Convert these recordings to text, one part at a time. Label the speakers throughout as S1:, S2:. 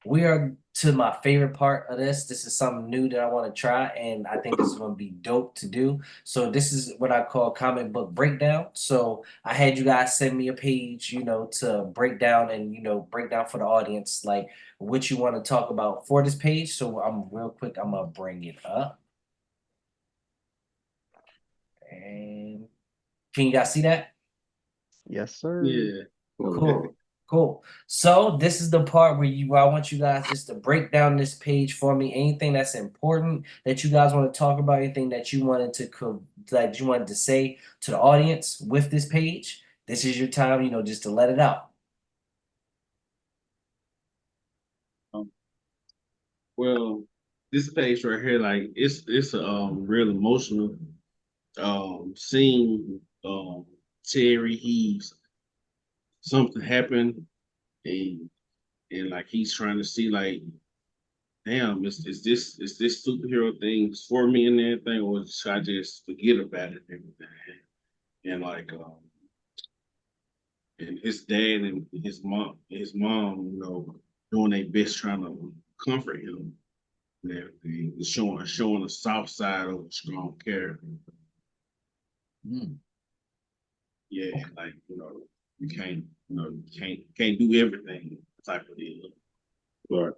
S1: We are to my favorite part of this. This is something new that I want to try, and I think this is going to be dope to do. So this is what I call comic book breakdown. So I had you guys send me a page, to break down and break down for the audience like what you want to talk about for this page. So I'm real quick. I'm gonna bring it up, and can you guys see that?
S2: Yes, sir.
S3: Yeah. Okay.
S1: Cool. Cool. So this is the part where I want you guys just to break down this page for me. Anything that's important that you guys want to talk about, anything that you wanted to say to the audience with this page. This is your time, just to let it out.
S3: Um, well, this page right here, like it's a real emotional scene. Terry, he's something happened, and like he's trying to see like, damn, is this superhero thing for me and everything, or should I just forget about it and everything? And like and his dad and his mom, doing their best trying to comfort him and everything, showing the soft side of a strong character.
S1: Mm,
S3: Yeah,
S1: okay.
S3: like you can't do everything type of deal. But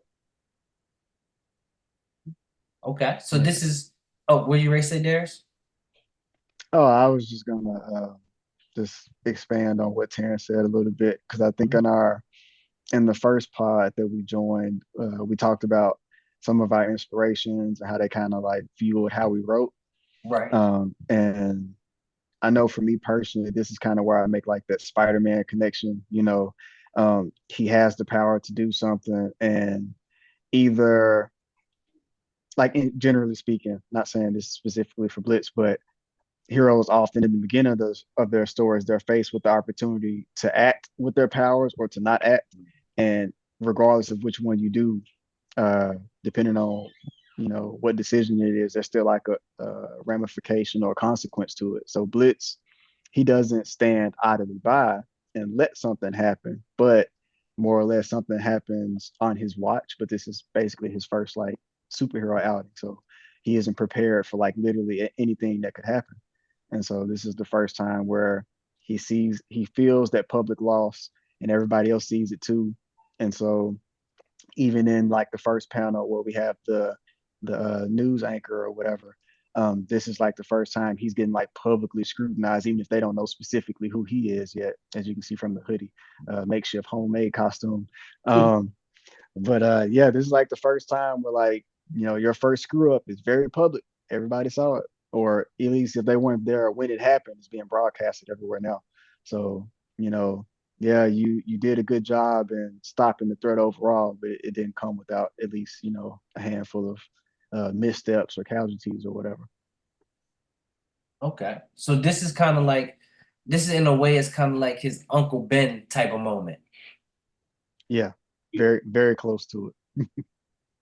S1: Okay. So
S2: Yeah.
S1: this is. Oh, were you ready to say, Darius?
S2: Oh, I was just gonna just expand on what Terrence said a little bit because I think
S1: Mhm.
S2: in the first pod that we joined, we talked about some of our inspirations and how they kind of like fueled how we wrote.
S1: Right.
S2: And I know for me personally, this is kind of where I make like that Spider-Man connection. He has the power to do something, and either generally speaking, not saying this specifically for Blitz, but heroes often in the beginning of their stories, they're faced with the opportunity to act with their powers or to not act. And regardless of which one you do, uh, depending on what decision it is, there's still like a ramification or a consequence to it. So Blitz, he doesn't stand idly by and let something happen, but more or less something happens on his watch. But this is basically his first like superhero outing, so he isn't prepared for like literally anything that could happen. And so this is the first time where he feels that public loss, and everybody else sees it too. And so even in like the first panel where we have the news anchor or whatever, this is like the first time he's getting like publicly scrutinized, even if they don't know specifically who he is yet, as you can see from the hoodie, makeshift homemade costume. Um, but yeah, this is like the first time where like your first screw up is very public. Everybody saw it, or at least if they weren't there when it happened, it's being broadcasted everywhere now. So you know, yeah, you did a good job in stopping the threat overall, but it didn't come without at least a handful of missteps or casualties or whatever.
S1: Okay. So this is in a way, it's kind of like his Uncle Ben type of moment.
S2: Yeah, very very close to it.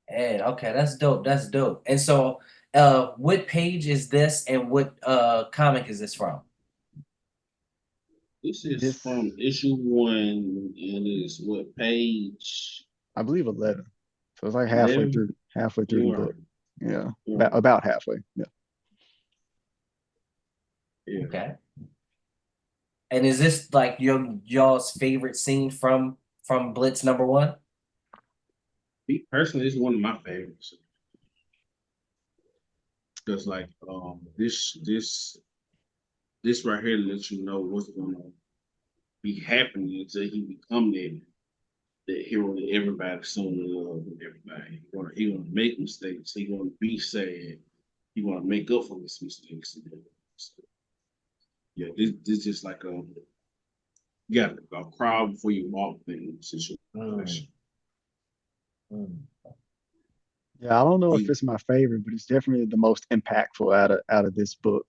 S1: And okay, that's dope. That's dope. And so, what page is this, and what comic is this from?
S3: this is
S2: This
S3: from issue 1, and it's what page
S2: I believe 11, so it's like
S3: 11?
S2: halfway through the
S3: You're
S2: book.
S3: right.
S2: Yeah,
S3: You're
S2: about halfway. Yeah.
S3: right. Yeah.
S1: Okay. And is this like y'all's favorite scene from Blitz number one?
S3: Me personally, this is one of my favorites because like this right here lets you know what's gonna be happening until he become that hero that everybody sooner love and everybody. He gonna make mistakes. He gonna be sad. He gonna make up for his mistakes. So, yeah, this just like you got a crowd before you walk thing
S1: Mm,
S3: situation.
S1: mm.
S2: Yeah, I don't know if
S3: He,
S2: it's my favorite, but it's definitely the most impactful out of this book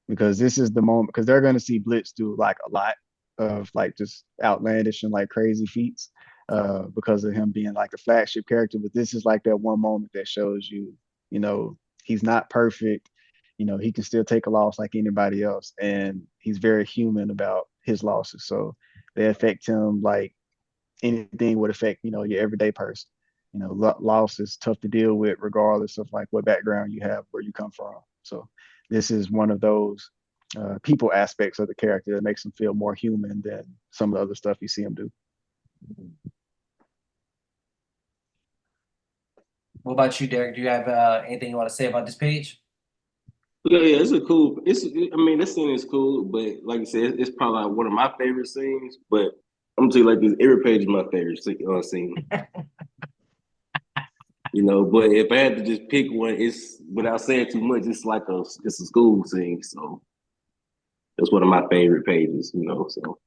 S2: because this is the moment because they're gonna see Blitz do like a lot of like just outlandish and like crazy feats because of him being like a flagship character. But this is like that one moment that shows you, you know, he's not perfect. He can still take a loss like anybody else, and he's very human about his losses. So they affect him like anything would affect, your everyday person. you know, loss is tough to deal with regardless of like what background you have, where you come from. So this is one of those people aspects of the character that makes him feel more human than some of the other stuff you see him do.
S1: What about you, Derek? Do you have anything you want to say about this page?
S4: Yeah, it's a cool. I mean, this scene is cool, but like I said, it's probably like one of my favorite scenes. But I'm gonna tell you like this: every page is my favorite scene. You know, but if I had to just pick one, it's without saying too much. It's a school scene, so it's one of my favorite pages. You know, so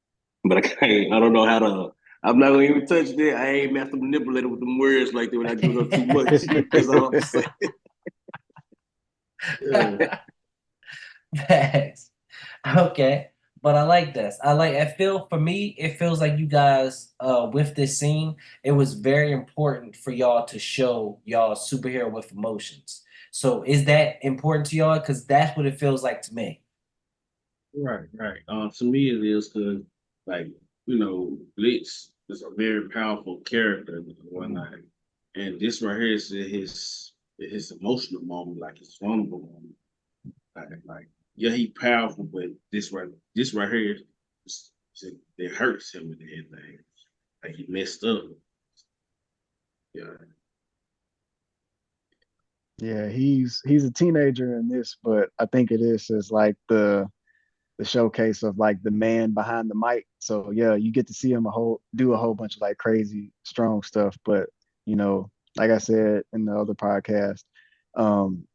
S4: but I can't. I don't know how to. I'm not gonna even touch that. I ain't have to manipulate it with them words like that when I give it up too much. That's all I'm saying. Yeah.
S1: Thanks. Okay. But I like this. I feel for me, it feels like you guys with this scene, it was very important for y'all to show y'all superhero with emotions. So is that important to y'all? Because that's what it feels like to me.
S3: Right, right. To me, it is because, like, Blitz is a very powerful character and whatnot, and this right here is his emotional moment, like his vulnerable moment. Like, yeah, he powerful, but this right here, it hurts him and everything. Like he messed up. Yeah,
S2: Yeah, he's a teenager in this, but I think it is like the showcase of like the man behind the mic. So yeah, you get to see him do a whole bunch of like crazy strong stuff. But you know, like I said in the other podcast, um,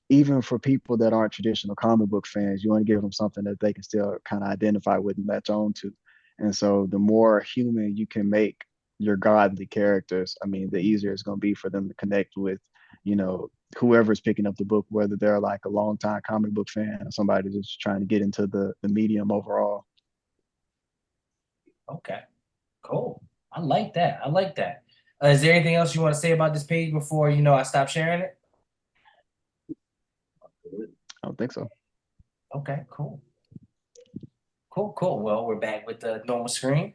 S2: even for people that aren't traditional comic book fans, you want to give them something that they can still kind of identify with and latch on to. And so the more human you can make your godly characters, I mean, the easier it's going to be for them to connect with, you know, whoever's picking up the book, whether they're like a longtime comic book fan or somebody just trying to get into the medium overall.
S1: Okay. Cool. I like that. I like that. Is there anything else you want to say about this page before I stop sharing it?
S2: I don't think so.
S1: Okay, cool. Cool, cool. Well, we're back with the normal screen.